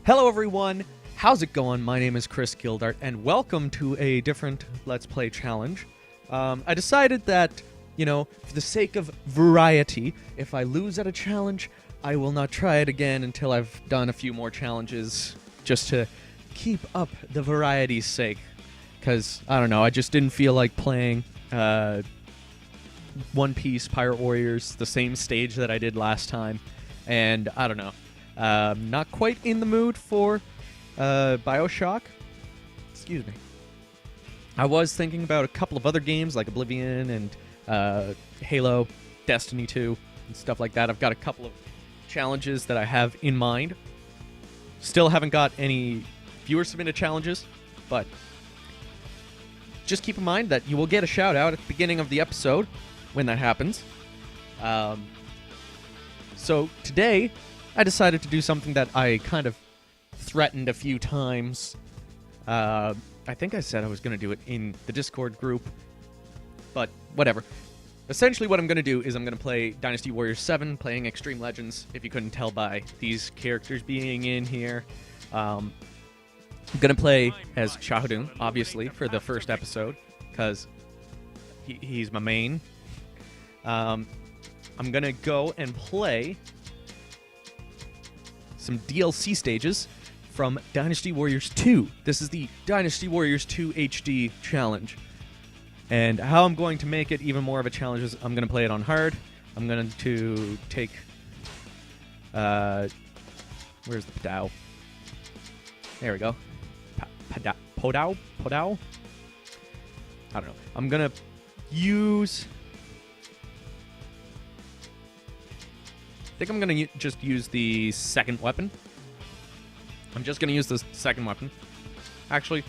Hello everyone, how's it going? My name is Chris Gildart, and welcome to a different Let's Play challenge. I decided that, for the sake of variety, if I lose at a challenge, I will not try it again until I've done a few more challenges, just to keep up the variety's sake. Because, I don't know, I just didn't feel like playing One Piece Pirate Warriors, the same stage that I did last time, and I don't know. Not quite in the mood for Bioshock. Excuse me. I was thinking about a couple of other games like Oblivion and Halo, Destiny 2, and stuff like that. I've got a couple of challenges that I have in mind. Still haven't got any viewer submitted challenges, but just keep in mind that you will get a shout out at the beginning of the episode when that happens. So today, I decided to do something that I kind of threatened a few times. I think I said I was going to do it in the Discord group, but whatever. Essentially what I'm going to do is I'm going to play Dynasty Warriors 7, playing Extreme Legends, if you couldn't tell by these characters being in here. I'm going to play as Shahadun, obviously, for the first episode, because he's my main. I'm going to go and play some DLC stages from Dynasty Warriors 2. This is the Dynasty Warriors 2 HD challenge. And how I'm going to make it even more of a challenge is I'm going to play it on hard. I'm going to take... where's the Podao? There we go. Podao? I don't know. I'm going to use... I think I'm going to just use the second weapon. I'm just going to use the second weapon. Actually,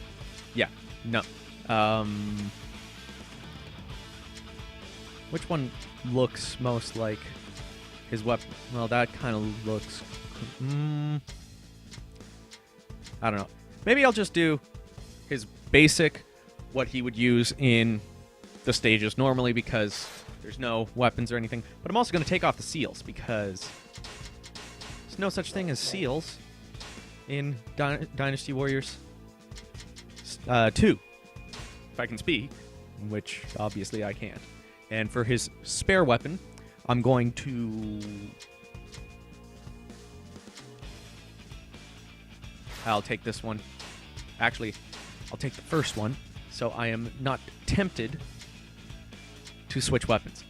yeah, no. Which one looks most like his weapon? Well, that kind of looks... I don't know. Maybe I'll just do his basic, what he would use in the stages normally, because there's no weapons or anything. But I'm also going to take off the seals, because there's no such thing as seals in Dynasty Warriors 2. If I can speak, which obviously I can't. And for his spare weapon, I'm going to... I'll take this one. Actually, I'll take the first one, so I am not tempted to switch weapons.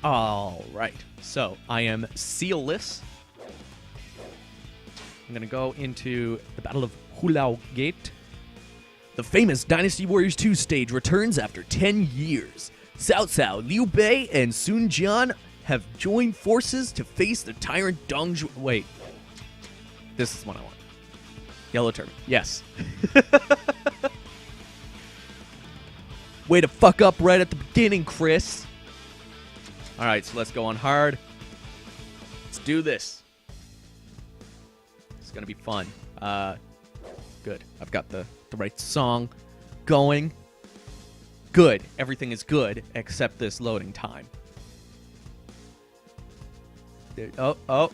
Alright, so I am sealless. I'm going to go into the Battle of Hulao Gate. The famous Dynasty Warriors 2 stage returns after 10 years. Cao Cao, Liu Bei, and Sun Jian have joined forces to face the tyrant Dong Zhuo. Wait. This is what I want. Yellow Turban. Yes. Way to fuck up right at the beginning, Chris. Alright, so let's go on hard. Let's do this. It's gonna be fun. Good. I've got the right song going. Good. Everything is good except this loading time. There, oh,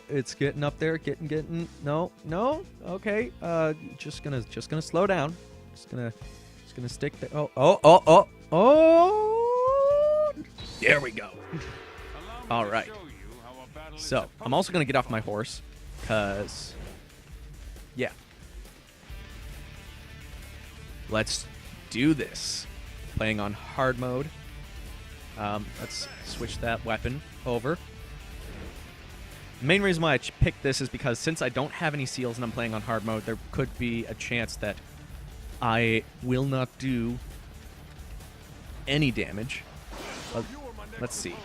it's getting up there. Getting. No. Okay. Just gonna slow down. Just gonna stick there. Oh. There we go. All right. So I'm also gonna get off my horse, cause yeah. Let's do this. Playing on hard mode. Let's switch that weapon over. The main reason why I picked this is because since I don't have any seals and I'm playing on hard mode, there could be a chance that I will not do any damage. Let's see.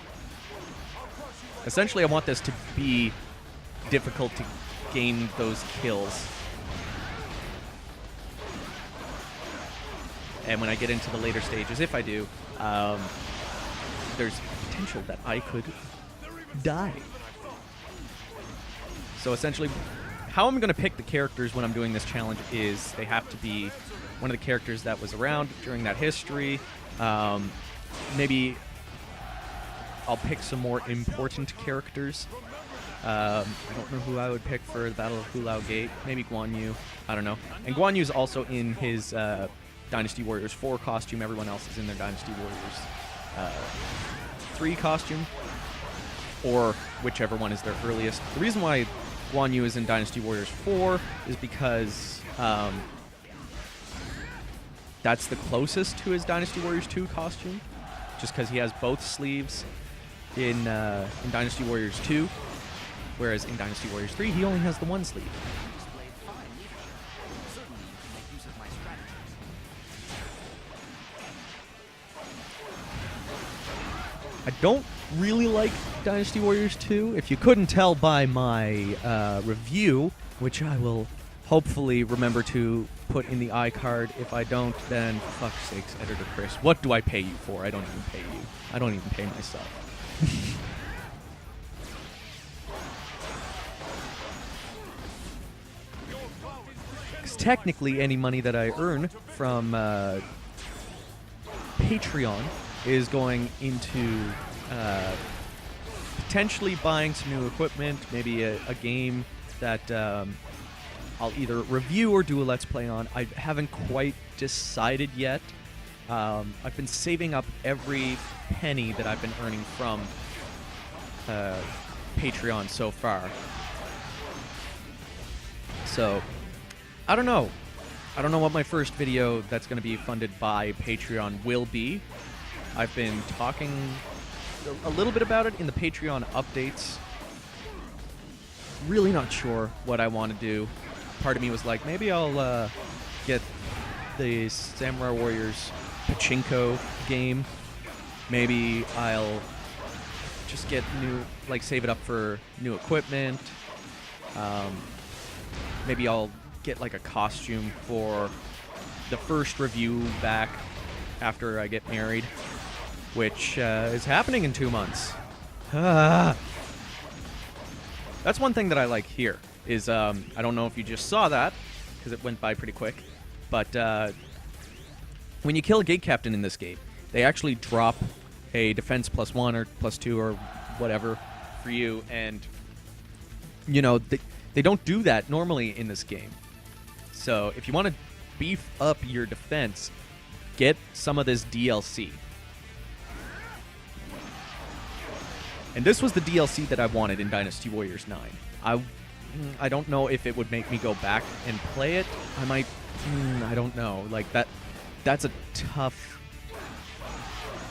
Essentially, I want this to be difficult to gain those kills. And when I get into the later stages, if I do, there's potential that I could die. So essentially, how I'm going to pick the characters when I'm doing this challenge is they have to be one of the characters that was around during that history. Maybe I'll pick some more important characters I don't know who I would pick for the Battle of Hulao Gate. Maybe Guan Yu. I don't know. And Guan Yu's also in his Dynasty Warriors 4 costume. Everyone else is in their Dynasty Warriors 3 costume, or whichever one is their earliest. The reason why Guan Yu is in Dynasty Warriors 4 is because that's the closest to his Dynasty Warriors 2 costume, just because he has both sleeves in Dynasty Warriors 2, whereas in Dynasty Warriors 3 he only has the one sleeve. I don't really like Dynasty Warriors 2. If you couldn't tell by my review, which I will hopefully remember to put in the iCard. If I don't, then for fuck's sakes, Editor Chris, what do I pay you for? I don't even pay you. I don't even pay myself. Because technically, any money that I earn from Patreon is going into potentially buying some new equipment, maybe a game that I'll either review or do a Let's Play on. I haven't quite decided yet. I've been saving up every penny that I've been earning from Patreon so far. So, I don't know. I don't know what my first video that's going to be funded by Patreon will be. I've been talking a little bit about it in the Patreon updates. Really not sure what I want to do. Part of me was like, maybe I'll get the Samurai Warriors pachinko game. Maybe I'll just get save it up for new equipment. Maybe I'll get like a costume for the first review back after I get married, which is happening in 2 months. That's one thing that I like here, is I don't know if you just saw that, because it went by pretty quick, but when you kill a gate captain in this game, they actually drop a defense +1 or +2 or whatever for you, and, you know, they don't do that normally in this game. So if you want to beef up your defense, get some of this DLC. And this was the DLC that I wanted in Dynasty Warriors 9. I don't know if it would make me go back and play it. I might... I don't know. Like, that's a tough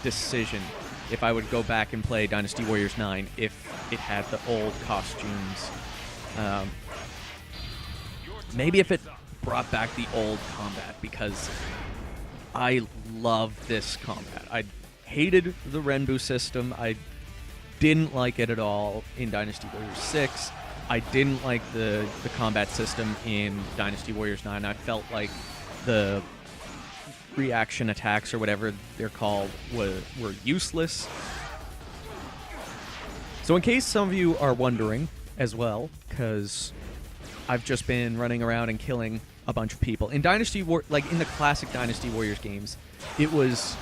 decision if I would go back and play Dynasty Warriors 9 if it had the old costumes. Maybe if it brought back the old combat, because I love this combat. I hated the Renbu system. I didn't like it at all in Dynasty Warriors 6. I didn't like the combat system in Dynasty Warriors 9. I felt like the reaction attacks, or whatever they're called, were useless. So in case some of you are wondering as well, because I've just been running around and killing a bunch of people. In in the classic Dynasty Warriors games, it was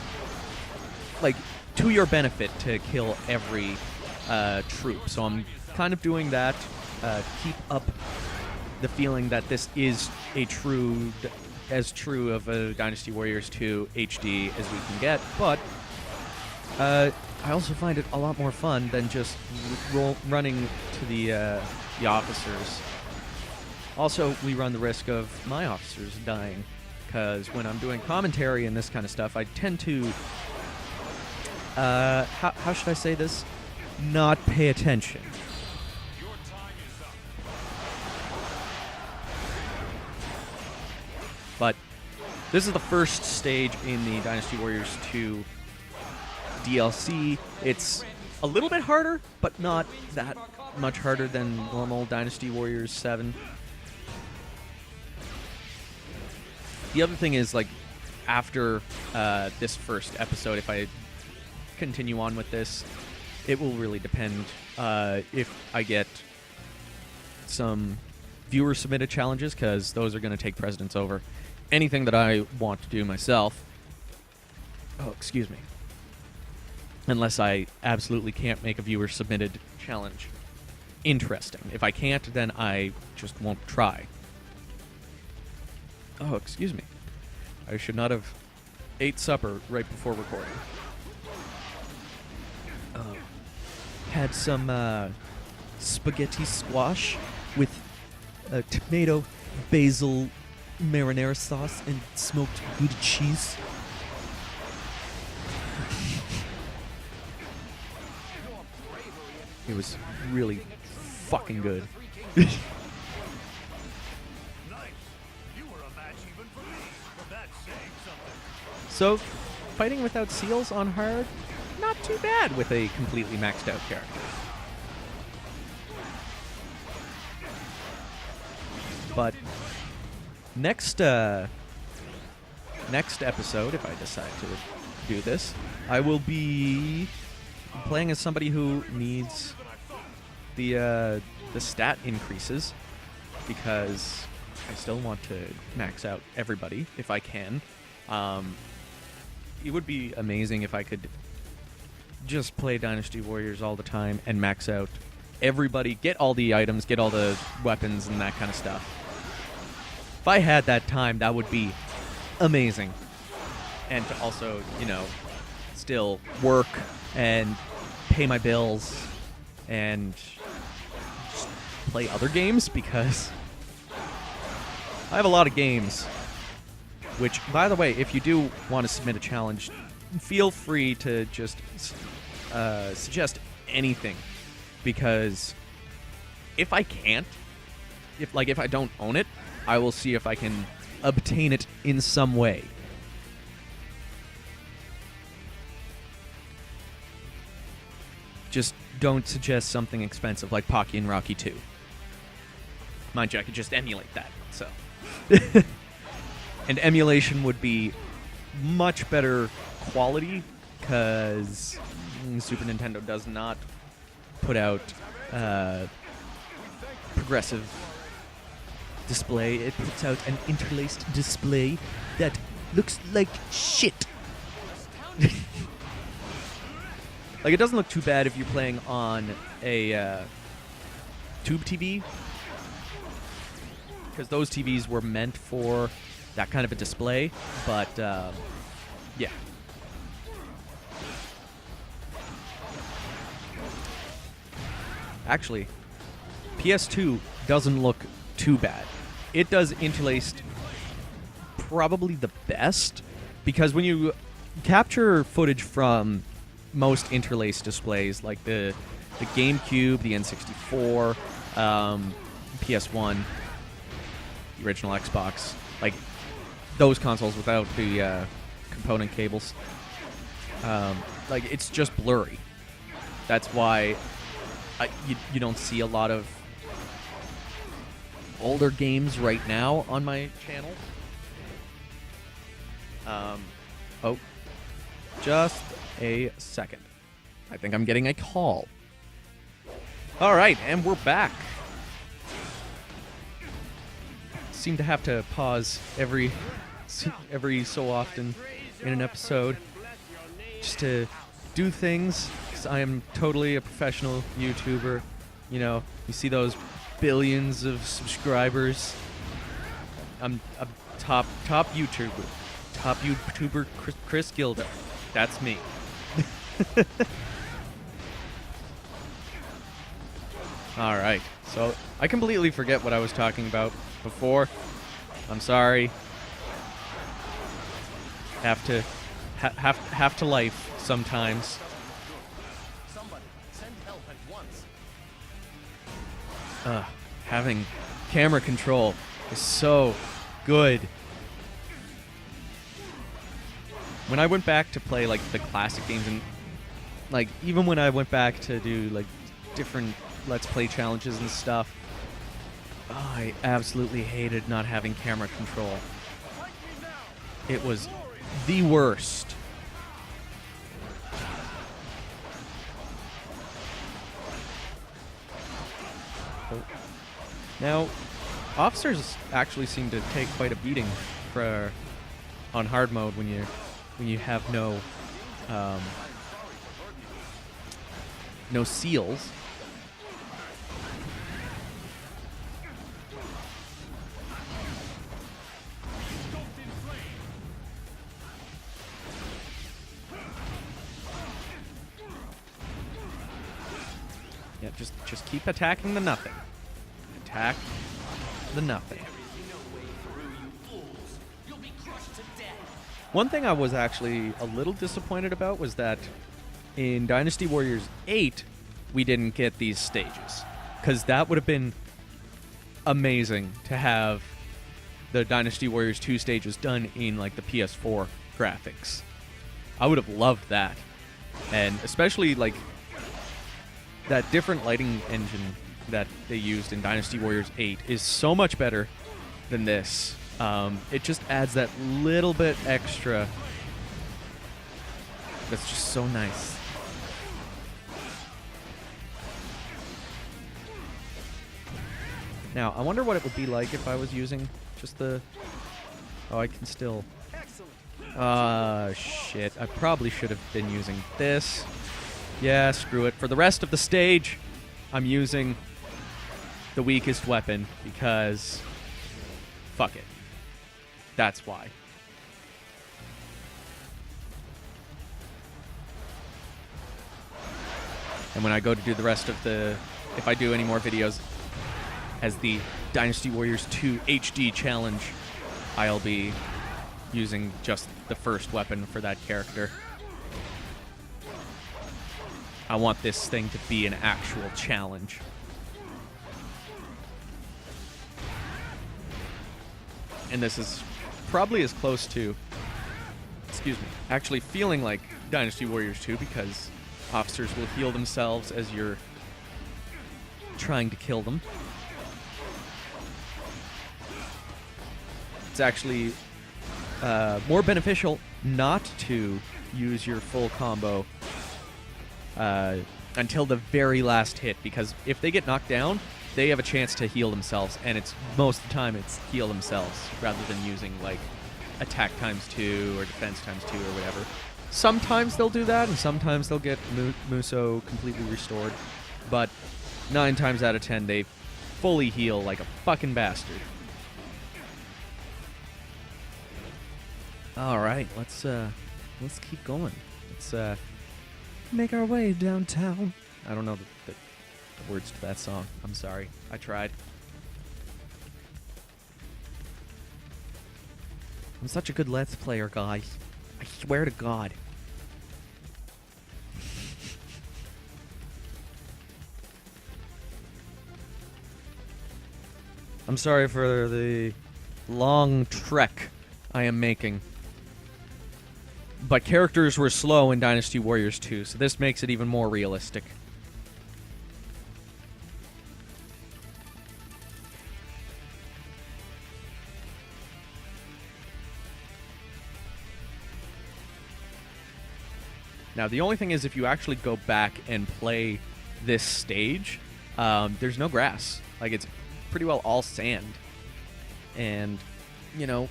like to your benefit to kill every troop. So I'm kind of doing that. Keep up the feeling that this is as true of a Dynasty Warriors 2 HD as we can get, but I also find it a lot more fun than just running to the officers. Also, we run the risk of my officers dying, because when I'm doing commentary and this kind of stuff, I tend to, how should I say this? Not pay attention. But this is the first stage in the Dynasty Warriors 2 DLC. It's a little bit harder, but not that much harder than normal Dynasty Warriors 7. The other thing is, like, after this first episode, if I continue on with this, it will really depend if I get some viewer-submitted challenges, because those are going to take precedence over anything that I want to do myself. Oh, excuse me. Unless I absolutely can't make a viewer-submitted challenge. interesting. If I can't, then I just won't try. Oh, excuse me. I should not have ate supper right before recording. Had some spaghetti squash with tomato, basil, marinara sauce, and smoked Gouda cheese. It was really fucking good. So, fighting without seals on hard, not too bad with a completely maxed out character. But next episode, if I decide to do this, I will be playing as somebody who needs the stat increases, because I still want to max out everybody if I can. It would be amazing if I could just play Dynasty Warriors all the time and max out everybody, get all the items, get all the weapons and that kind of stuff. If I had that time, that would be amazing. And to also, you know, still work and pay my bills and just play other games, because I have a lot of games. Which, by the way, if you do want to submit a challenge, feel free to just suggest anything, because if I can't, if I don't own it, I will see if I can obtain it in some way. Just don't suggest something expensive like Pocky and Rocky 2. Mind you, I could just emulate that, so. And emulation would be much better quality, because Super Nintendo does not put out progressive display. It puts out an interlaced display that looks like shit. Like, it doesn't look too bad if you're playing on a tube TV, because those TVs were meant for that kind of a display, but yeah. Actually, PS2 doesn't look too bad. It does interlaced probably the best, because when you capture footage from most interlaced displays, like the GameCube, the N64, PS1, the original Xbox, like those consoles without the component cables, like, it's just blurry. That's why you don't see a lot of older games right now on my channel. Oh, just a second. I think I'm getting a call. All right, and we're back. Seem to have to pause every so often in an episode just to do things, because I am totally a professional YouTuber. You know, you see those billions of subscribers. I'm a top YouTuber. Top YouTuber Chris Gildart. That's me. All right. So I completely forget what I was talking about before. I'm sorry. Have to life sometimes. Somebody send help at once. Having camera control is so good. When I went back to play like the classic games, and like even when I went back to do like different Let's Play challenges and stuff, I absolutely hated not having camera control. It was the worst. Now, officers actually seem to take quite a beating on hard mode when you have no seals. Just keep attacking the nothing. Attack the nothing. One thing I was actually a little disappointed about was that in Dynasty Warriors 8, we didn't get these stages. Because that would have been amazing to have the Dynasty Warriors 2 stages done in like the PS4 graphics. I would have loved that. And especially like that different lighting engine that they used in Dynasty Warriors 8 is so much better than this. It just adds that little bit extra that's just so nice. Now, I wonder what it would be like if I was using just the... Oh, I can still... Shit. I probably should have been using this. Yeah, screw it. For the rest of the stage, I'm using the weakest weapon because... Fuck it. That's why. And when I go to do the rest of the... If I do any more videos as the Dynasty Warriors 2 HD challenge, I'll be using just the first weapon for that character. I want this thing to be an actual challenge. And this is probably as close to, excuse me, actually feeling like Dynasty Warriors 2 because officers will heal themselves as you're trying to kill them. It's actually more beneficial not to use your full combo until the very last hit, because if they get knocked down, they have a chance to heal themselves, and it's most of the time it's heal themselves rather than using like attack ×2 or defense ×2 or whatever. Sometimes they'll do that, and sometimes they'll get Muso completely restored, but 9 times out of 10 they fully heal like a fucking bastard. All right, let's keep going. Let's make our way downtown. I don't know the words to that song. I'm sorry. I tried. I'm such a good Let's Player, guys. I swear to God. I'm sorry for the long trek I am making. But characters were slow in Dynasty Warriors 2, so this makes it even more realistic. Now, the only thing is, if you actually go back and play this stage, there's no grass. Like, it's pretty well all sand. And, you know,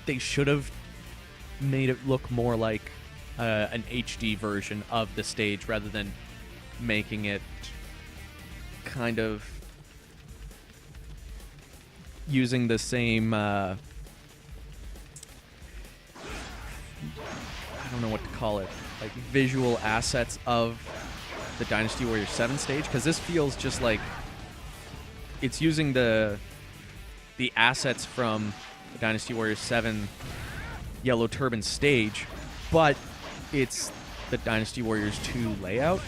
they should have made it look more like an HD version of the stage rather than making it kind of using the same I don't know what to call it, like visual assets of the Dynasty Warriors 7 stage, because this feels just like it's using the assets from the Dynasty Warriors 7 Yellow Turban stage, but it's the Dynasty Warriors 2 layout.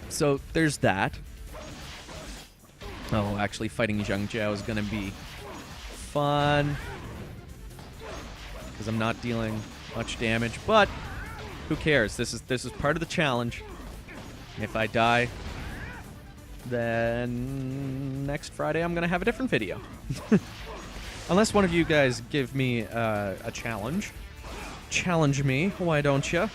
So there's that. Oh, actually fighting Zheng Jiao is going to be fun, because I'm not dealing much damage, but who cares? This is part of the challenge. If I die, then next Friday I'm going to have a different video. Unless one of you guys give me a challenge. Challenge me, why don't you?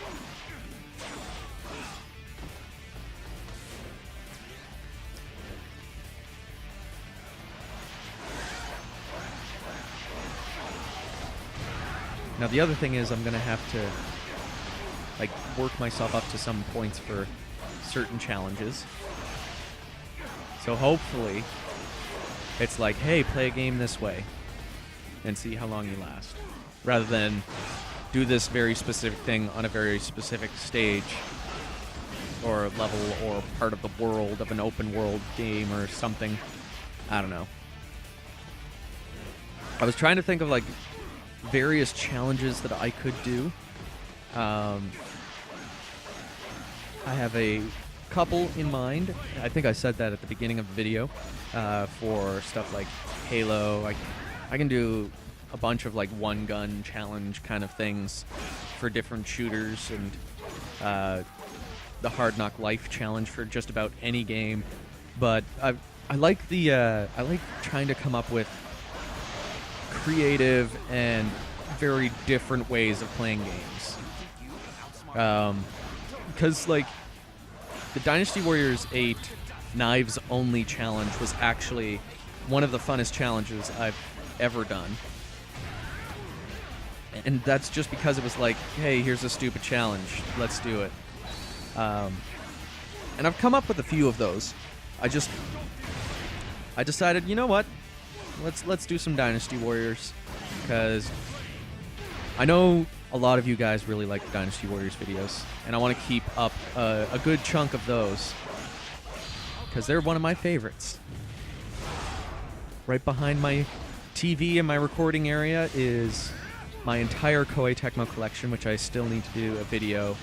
Now the other thing is I'm going to have to like work myself up to some points for certain challenges. So hopefully it's like, hey, play a game this way and see how long you last, rather than do this very specific thing on a very specific stage or level or part of the world of an open world game or something. I don't know. I was trying to think of like various challenges that I could do. I have a couple in mind. I think I said that at the beginning of the video. For stuff like Halo, I can do a bunch of like one gun challenge kind of things for different shooters, and the Hard Knock Life challenge for just about any game. But I like I like trying to come up with creative and very different ways of playing games. Because like the Dynasty Warriors 8 Knives Only challenge was actually one of the funnest challenges I've ever done. And that's just because it was like, hey, here's a stupid challenge, let's do it. And I've come up with a few of those. I decided, you know what? Let's do some Dynasty Warriors, because I know a lot of you guys really like the Dynasty Warriors videos, and I want to keep up a good chunk of those, because they're one of my favorites. Right behind my TV in my recording area is my entire Koei Tecmo collection, which I still need to do a video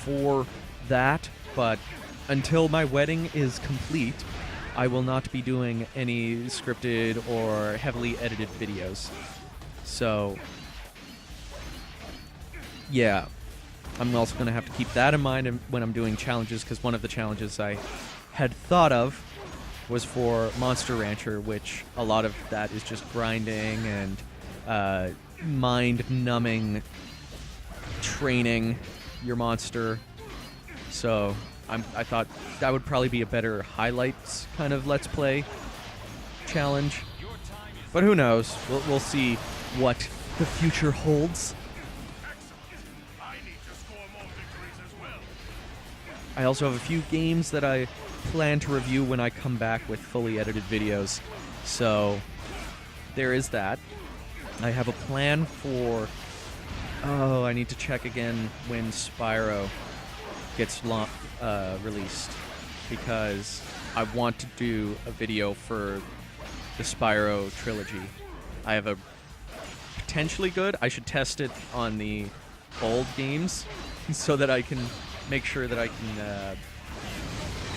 for that, but until my wedding is complete, I will not be doing any scripted or heavily edited videos. So, yeah, I'm also going to have to keep that in mind when I'm doing challenges, because one of the challenges I had thought of was for Monster Rancher, which a lot of that is just grinding and mind-numbing training your monster. So I thought that would probably be a better highlights kind of Let's Play challenge. But who knows? We'll see what the future holds. I also have a few games that I plan to review when I come back with fully edited videos. So there is that. I have a plan for... Oh, I need to check again when Spyro gets released, because I want to do a video for the Spyro trilogy. I have a potentially good... I should test it on the old games so that I can make sure that I can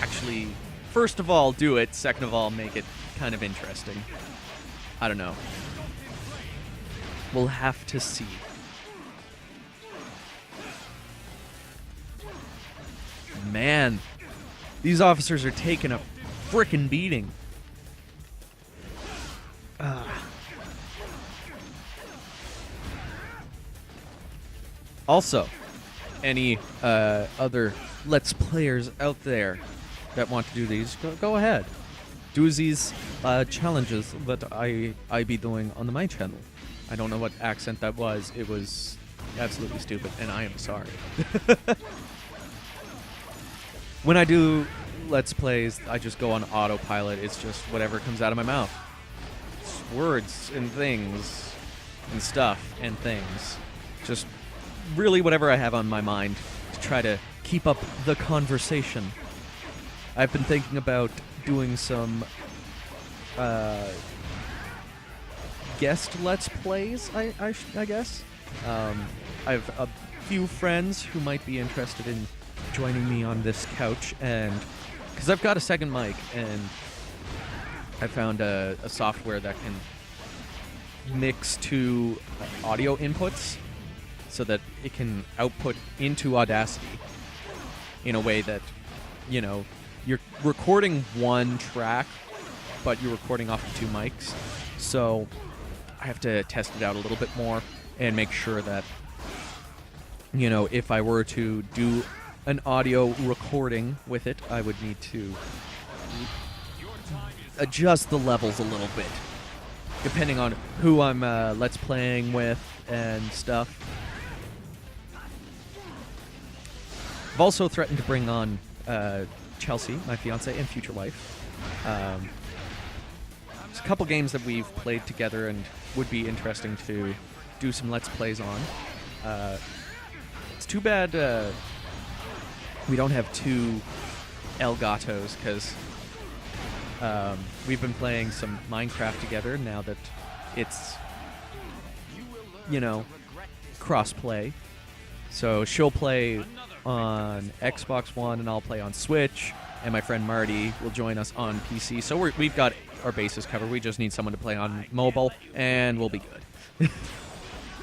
actually, first of all, do it, second of all, make it kind of interesting. I don't know. We'll have to see. Man, these officers are taking a frickin' beating. Also, any other Let's Players out there that want to do these, go ahead. Do these challenges that I be doing on my channel. I don't know what accent that was. It was absolutely stupid, and I am sorry. When I do Let's Plays, I just go on autopilot. It's just whatever comes out of my mouth. It's words and things and stuff and things. Just really whatever I have on my mind to try to keep up the conversation. I've been thinking about doing some guest Let's Plays, I guess. I have a few friends who might be interested in joining me on this couch, and because I've got a second mic, and I found a software that can mix two audio inputs so that it can output into Audacity in a way that, you know, you're recording one track, but you're recording off of two mics. So I have to test it out a little bit more and make sure that, you know, if I were to do an audio recording with it, I would need to adjust the levels a little bit, depending on who I'm Let's Playing with and stuff. I've also threatened to bring on Chelsea, my fiance and future wife. There's a couple games that we've played together and would be interesting to do some Let's Plays on. It's too bad we don't have two El Gatos because we've been playing some Minecraft together now that it's, cross-play. So she'll play on Xbox One and I'll play on Switch, and my friend Marty will join us on PC. So we've got our bases covered. We just need someone to play on mobile, and we'll be good.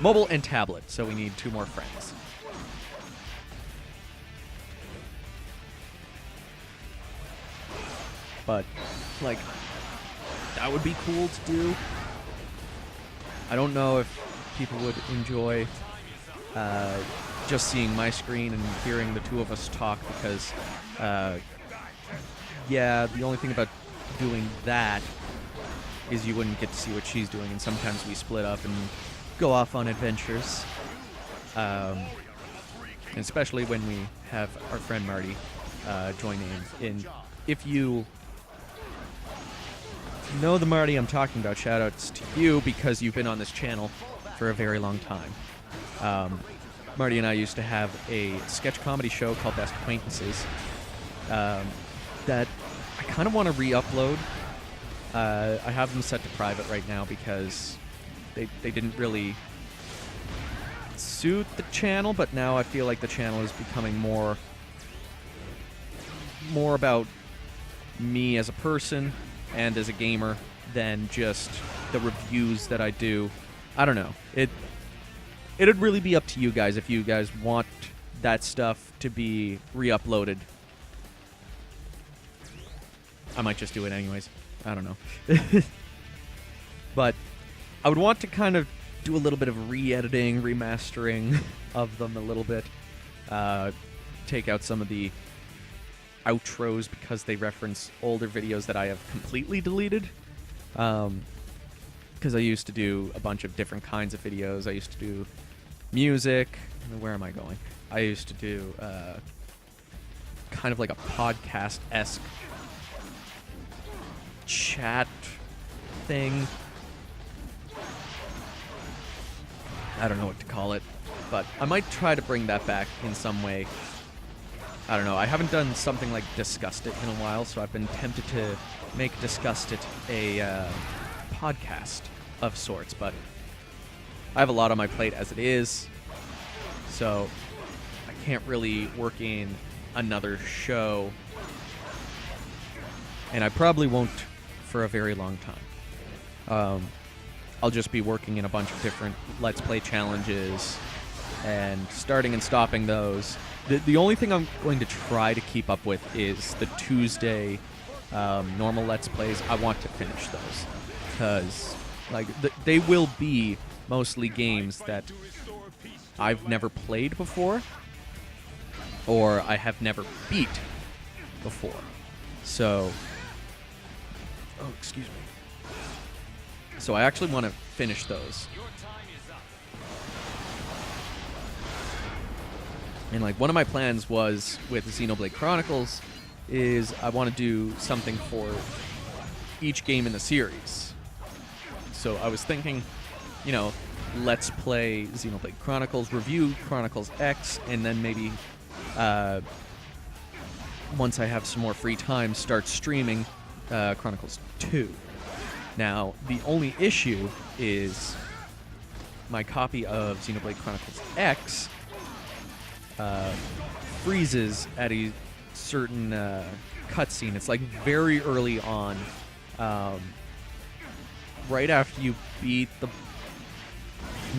Mobile and tablet, so we need 2 more friends. But, like, that would be cool to do. I don't know if people would enjoy just seeing my screen and hearing the 2 of us talk because, the only thing about doing that is you wouldn't get to see what she's doing, and sometimes we split up and go off on adventures. Especially when we have our friend Marty join in. And if you know the Marty I'm talking about, shoutouts to you because you've been on this channel for a very long time. Marty and I used to have a sketch comedy show called Best Acquaintances that I kind of want to re-upload. I have them set to private right now because they didn't really suit the channel, but now I feel like the channel is becoming more about me as a person and as a gamer than just the reviews that I do. I don't know. It'd really be up to you guys if you guys want that stuff to be re-uploaded. I might just do it anyways. I don't know. But I would want to kind of do a little bit of re-editing, remastering of them a little bit. Take out some of the outros because they reference older videos that I have completely deleted. Because I used to do a bunch of different kinds of videos. I used to do music. Where am I going? I used to do kind of like a podcast-esque chat thing. I don't know what to call it, but I might try to bring that back in some way. I don't know. I haven't done something like Discussed It in a while, so I've been tempted to make Discussed It a podcast of sorts, but I have a lot on my plate as it is, so I can't really work in another show, and I probably won't for a very long time. I'll just be working in a bunch of different Let's Play challenges and starting and stopping those. The only thing I'm going to try to keep up with is the Tuesday normal Let's Plays. I want to finish those because they will be mostly games that I've never played before or I have never beat before. So, excuse me. So I actually want to finish those. And like one of my plans was with Xenoblade Chronicles is I want to do something for each game in the series. So I was thinking, let's play Xenoblade Chronicles, review Chronicles X, and then maybe once I have some more free time, start streaming Chronicles 2. Now, the only issue is my copy of Xenoblade Chronicles X freezes at a certain cutscene. It's like very early on, right after you beat the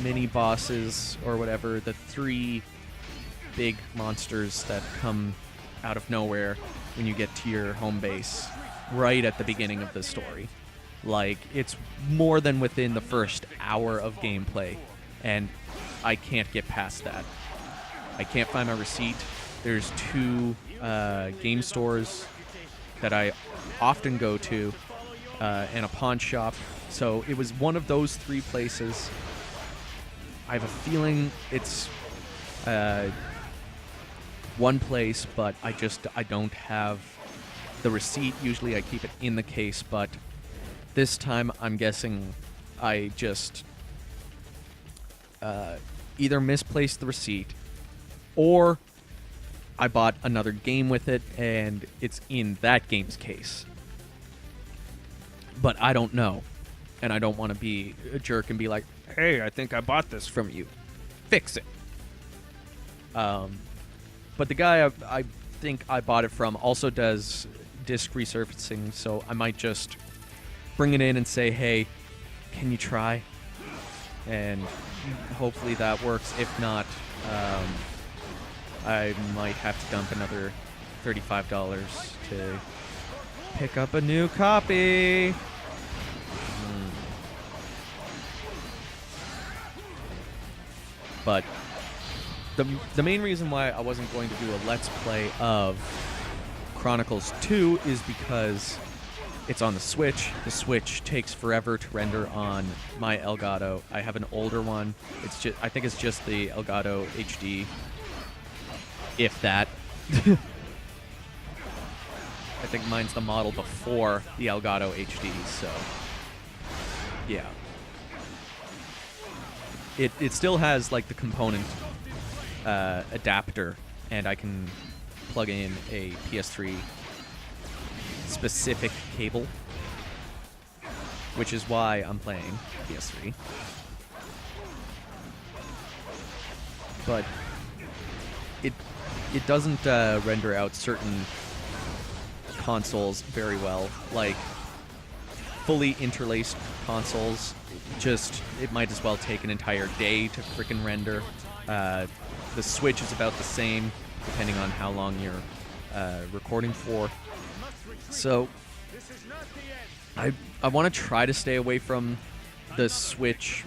mini bosses or whatever, the 3 big monsters that come out of nowhere when you get to your home base, right at the beginning of the story. Like, it's more than within the first hour of gameplay, and I can't get past that. I can't find my receipt. There's 2 game stores that I often go to, and a pawn shop. So it was one of those 3 places. I have a feeling it's one place, but I don't have the receipt. Usually I keep it in the case, but this time I'm guessing I just either misplaced the receipt or I bought another game with it, and it's in that game's case. But I don't know, and I don't want to be a jerk and be like, hey, I think I bought this from you. Fix it. But the guy I think I bought it from also does disk resurfacing, so I might just bring it in and say, hey, can you try? And hopefully that works. If not, I might have to dump another $35 to pick up a new copy. But the main reason why I wasn't going to do a Let's Play of Chronicles 2 is because it's on the Switch. The Switch takes forever to render on my Elgato. I have an older one. I think it's just the Elgato HD, if that. I think mine's the model before the Elgato HD, so yeah. It still has like the component adapter, and I can plug in a PS3 specific cable, which is why I'm playing PS3. But it doesn't render out certain consoles very well, like fully interlaced consoles. It might as well take an entire day to frickin' render. The Switch is about the same, depending on how long you're recording for. So I want to try to stay away from the Switch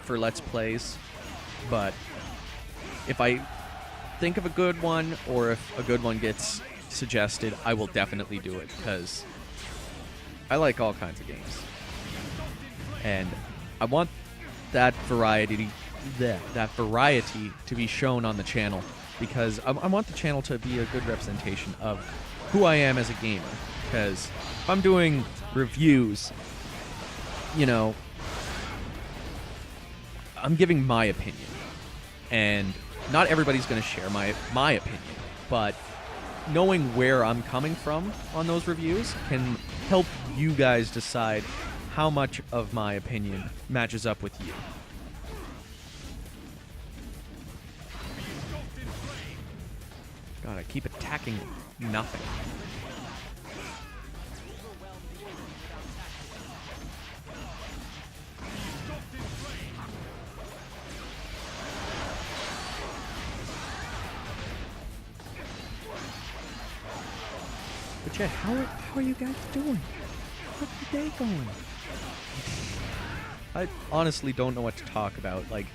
for Let's Plays, but if I think of a good one, or if a good one gets suggested, I will definitely do it, because I like all kinds of games. And I want that variety to be shown on the channel, because I want the channel to be a good representation of who I am as a gamer. Because if I'm doing reviews, you know, I'm giving my opinion, and not everybody's going to share my opinion, but knowing where I'm coming from on those reviews can help you guys decide how much of my opinion matches up with you. God, I keep attacking nothing. But Chad, how are you guys doing? How's your day going? I honestly don't know what to talk about. Like,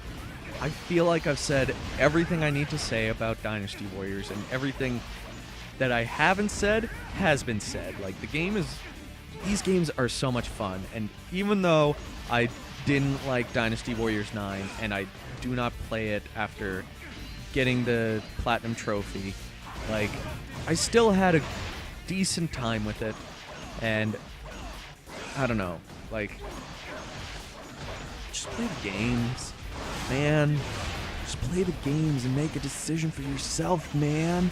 I feel like I've said everything I need to say about Dynasty Warriors, and everything that I haven't said has been said. Like, these games are so much fun, and even though I didn't like Dynasty Warriors 9, and I do not play it after getting the Platinum Trophy, like, I still had a decent time with it, and I don't know, like, just play the games, man. Just play the games and make a decision for yourself, man.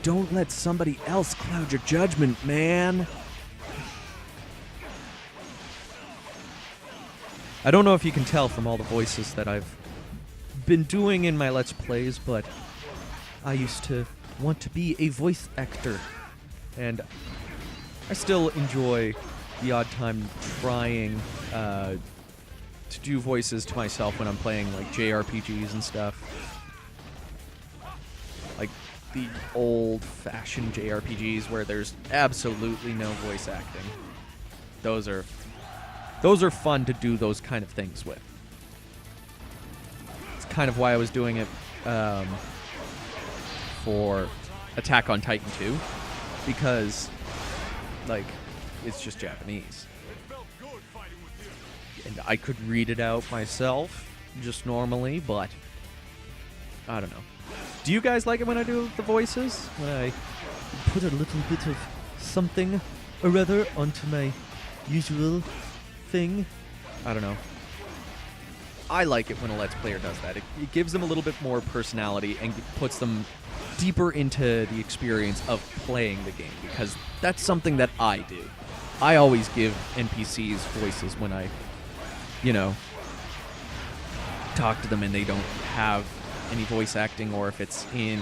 Don't let somebody else cloud your judgment, man. I don't know if you can tell from all the voices that I've been doing in my Let's Plays, but I used to want to be a voice actor, and I still enjoy the odd time trying to do voices to myself when I'm playing like JRPGs and stuff. Like the old-fashioned JRPGs where there's absolutely no voice acting. Those are fun to do those kind of things with. It's kind of why I was doing it for Attack on Titan 2, because like it's just Japanese. And I could read it out myself, just normally, but I don't know. Do you guys like it when I do the voices? When I put a little bit of something or other onto my usual thing? I don't know. I like it when a Let's Player does that. It gives them a little bit more personality and puts them deeper into the experience of playing the game, because that's something that I do. I always give NPCs voices when I, talk to them and they don't have any voice acting, or if it's in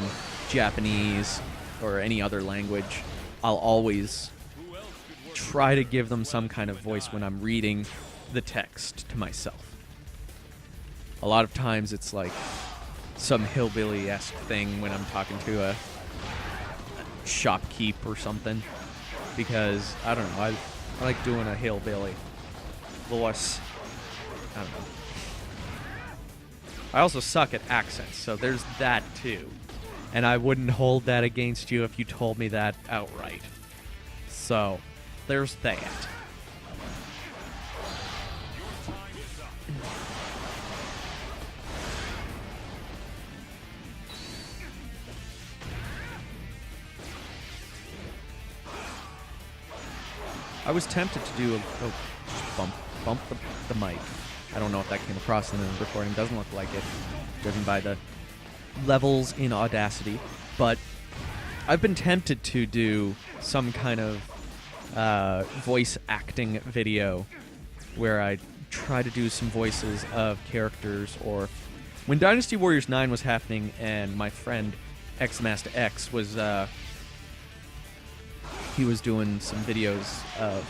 Japanese or any other language, I'll always try to give them some kind of voice when I'm reading the text to myself. A lot of times it's like some hillbilly-esque thing when I'm talking to a shopkeep or something, because I don't know, I like doing a hillbilly voice. I don't know. I also suck at accents, so there's that too. And I wouldn't hold that against you if you told me that outright. So, there's that. I was tempted to do just bump the mic. I don't know if that came across in the recording. Doesn't look like it, driven by the levels in Audacity. But I've been tempted to do some kind of voice acting video where I try to do some voices of characters. Or when Dynasty Warriors 9 was happening and my friend Xmaster X was he was doing some videos of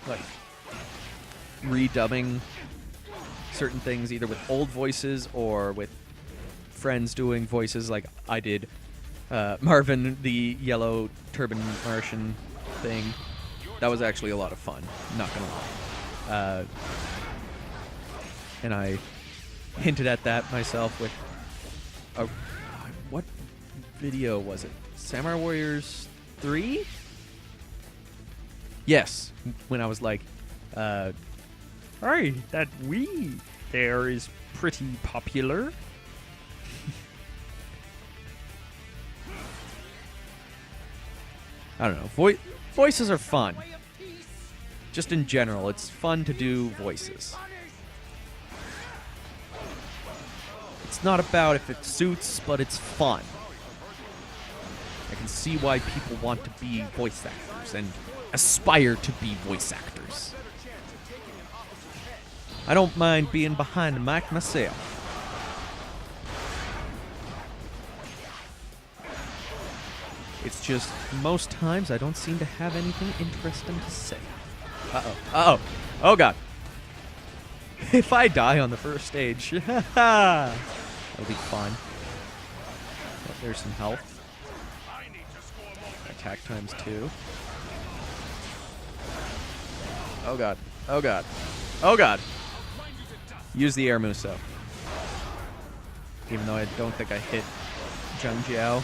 like redubbing certain things, either with old voices or with friends doing voices, like I did Marvin, the yellow turban Martian thing. That was actually a lot of fun, not gonna lie. And I hinted at that myself with what video was it? Samurai Warriors 3? Yes, when I was like, hey, that Wii there is pretty popular. I don't know. Voices are fun. Just in general, it's fun to do voices. It's not about if it suits, but it's fun. I can see why people want to be voice actors and aspire to be voice actors. I don't mind being behind the mic myself. It's just, most times I don't seem to have anything interesting to say. Uh-oh. Uh-oh. Oh, God. If I die on the first stage, that'll be fun. Oh, there's some health. Attack times 2. Oh, God. Oh, God. Oh, God. Use the air Muso. Even though I don't think I hit Zhang Jiao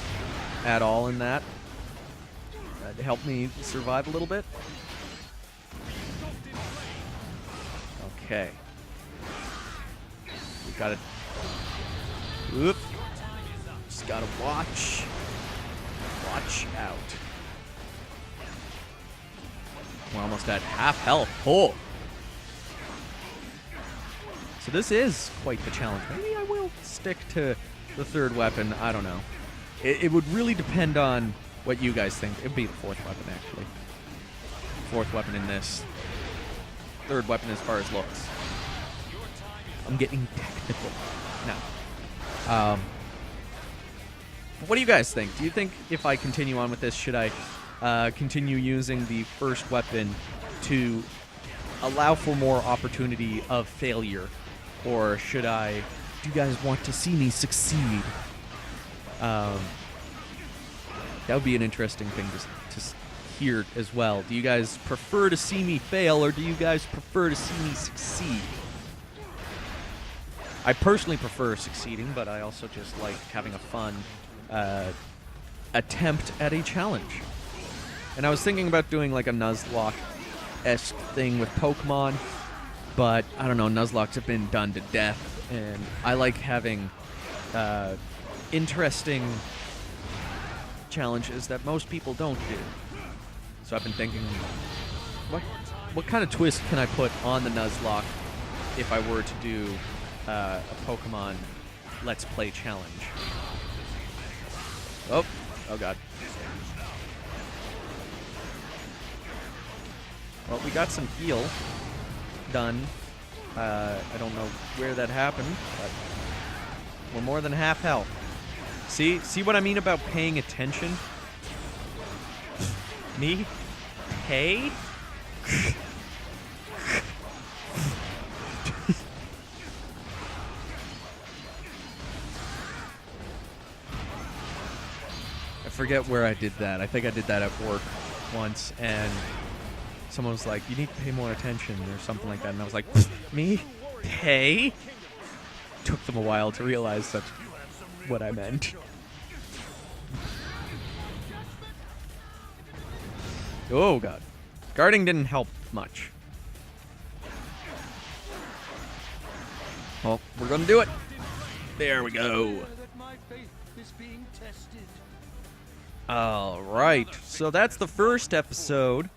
at all in that. That helped me survive a little bit. Okay. We gotta... Oop. Just gotta watch. Watch out. We're almost at half health. Oh! So this is quite the challenge. Maybe I will stick to the third weapon. I don't know. It would really depend on what you guys think. It would be the fourth weapon, actually. Fourth weapon in this. Third weapon as far as looks. I'm getting technical now. What do you guys think? Do you think if I continue on with this, should I continue using the first weapon to allow for more opportunity of failure? Or should I... Do you guys want to see me succeed? That would be an interesting thing to hear as well. Do you guys prefer to see me fail, or do you guys prefer to see me succeed? I personally prefer succeeding, but I also just like having a fun attempt at a challenge. And I was thinking about doing like a Nuzlocke-esque thing with Pokemon, but I don't know, Nuzlocks have been done to death, and I like having interesting challenges that most people don't do. So I've been thinking, what kind of twist can I put on the Nuzlocke if I were to do a Pokemon Let's Play challenge? Oh, oh god. Well, we got some heal done. I don't know where that happened, but we're more than half health. See what I mean about paying attention? Me? Pay? I forget where I did that. I think I did that at work once, and someone was like, you need to pay more attention or something like that. And I was like, me? Pay? Took them a while to realize that's what I meant. Oh, God. Guarding didn't help much. Well, we're going to do it. There we go. All right. So that's the first episode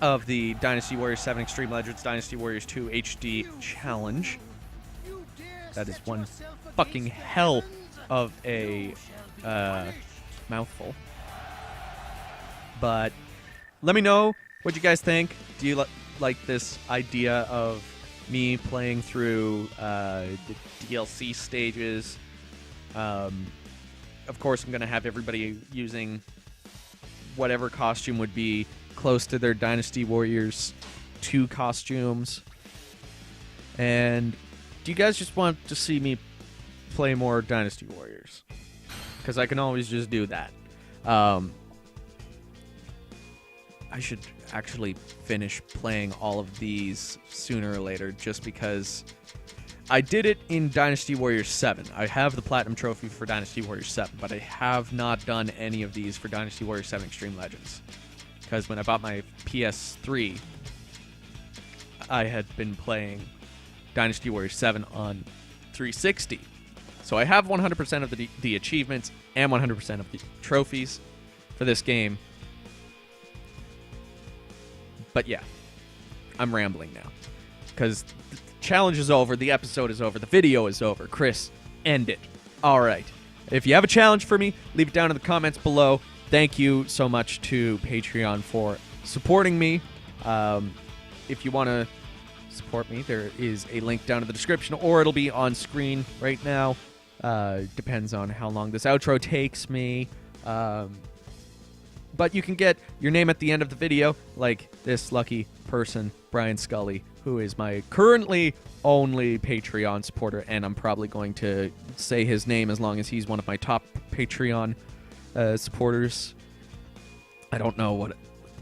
of the Dynasty Warriors 7 Extreme Legends Dynasty Warriors 2 HD Challenge. That is one fucking hell of a mouthful. But let me know what you guys think. Do you like this idea of me playing through the DLC stages? Of course, I'm going to have everybody using whatever costume would be close to their Dynasty Warriors 2 costumes. And do you guys just want to see me play more Dynasty Warriors? Because I can always just do that. I should actually finish playing all of these sooner or later, just because I did it in Dynasty Warriors 7. I have the Platinum Trophy for Dynasty Warriors 7, but I have not done any of these for Dynasty Warriors 7 Extreme Legends. Because when I bought my PS3, I had been playing Dynasty Warriors 7 on 360. So I have 100% of the achievements and 100% of the trophies for this game. But yeah, I'm rambling now. Because the challenge is over, the episode is over, the video is over. Chris, end it. All right. If you have a challenge for me, leave it down in the comments below. Thank you so much to Patreon for supporting me. If you want to support me, there is a link down in the description, or it'll be on screen right now. Depends on how long this outro takes me. But you can get your name at the end of the video, like this lucky person, Brian Scully, who is my currently only Patreon supporter, and I'm probably going to say his name as long as he's one of my top Patreon supporters. I don't know what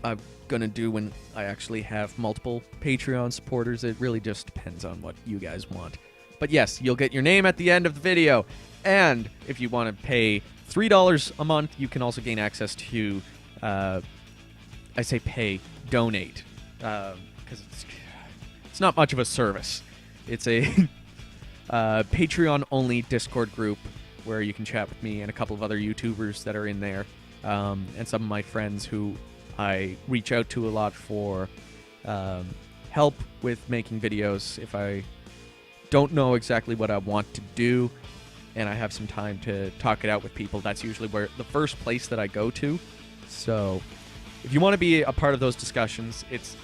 I'm gonna do when I actually have multiple Patreon supporters. It really just depends on what you guys want. But yes, you'll get your name at the end of the video, and if you want to pay $3 a month, you can also gain access to I say pay, donate, because it's not much of a service. It's a Patreon-only Discord group where you can chat with me and a couple of other YouTubers that are in there, and some of my friends who I reach out to a lot for help with making videos. If I don't know exactly what I want to do and I have some time to talk it out with people, that's usually where the first place that I go to. So if you want to be a part of those discussions, it's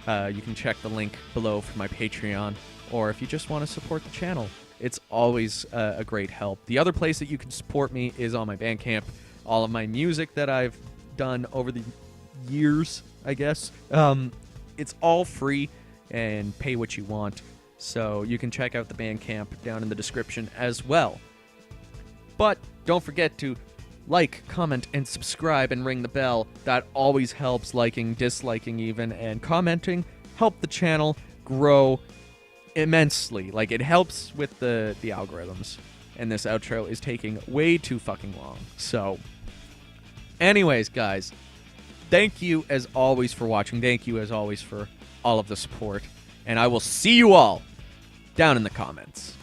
you can check the link below for my Patreon, or if you just want to support the channel, it's always a great help. The other place that you can support me is on my Bandcamp. All of my music that I've done over the years, I guess, it's all free and pay what you want. So you can check out the Bandcamp down in the description as well. But don't forget to like, comment, and subscribe, and ring the bell. That always helps. Liking, disliking even, and commenting help the channel grow immensely. Like, it helps with the algorithms. And this outro is taking way too fucking long. So, anyways, guys, thank you as always for watching. Thank you as always for all of the support. And I will see you all down in the comments.